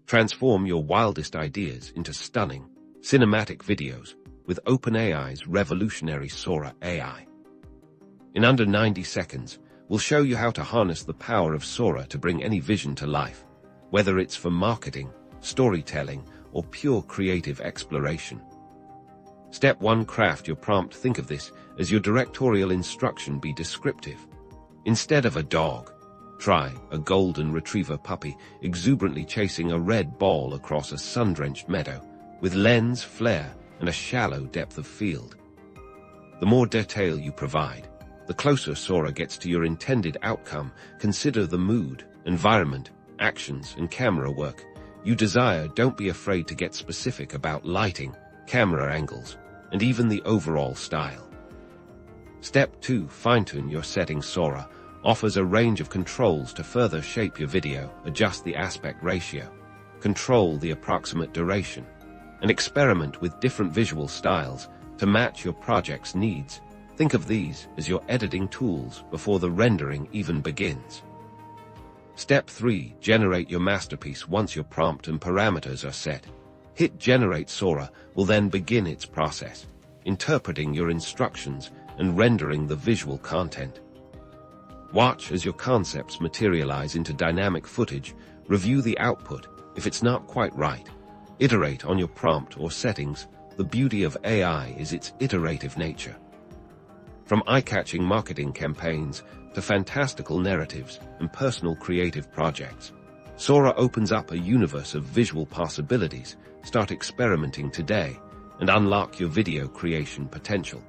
Transform your wildest ideas into stunning, cinematic videos with OpenAI's revolutionary Sora AI. In under 90 seconds, we'll show you how to harness the power of Sora to bring any vision to life, whether it's for marketing, storytelling, or pure creative exploration. Step 1. Craft your prompt. Think of this as your directorial instruction. Be descriptive. Instead of a dog, try a golden retriever puppy exuberantly chasing a red ball across a sun-drenched meadow, with lens, flare, and a shallow depth of field. The more detail you provide, the closer Sora gets to your intended outcome. Consider the mood, environment, actions, and camera work you desire. Don't be afraid to get specific about lighting, camera angles, and even the overall style. Step 2. Fine-tune your settings. Sora offers a range of controls to further shape your video. Adjust the aspect ratio, control the approximate duration, and experiment with different visual styles to match your project's needs. Think of these as your editing tools before the rendering even begins. Step 3. Generate your masterpiece. Once your prompt and parameters are set, hit Generate. Sora will then begin its process, interpreting your instructions and rendering the visual content. Watch as your concepts materialize into dynamic footage. Review the output if it's not quite right. Iterate on your prompt or settings. The beauty of AI is its iterative nature. From eye-catching marketing campaigns to fantastical narratives and personal creative projects, Sora opens up a universe of visual possibilities. Start experimenting today and unlock your video creation potential.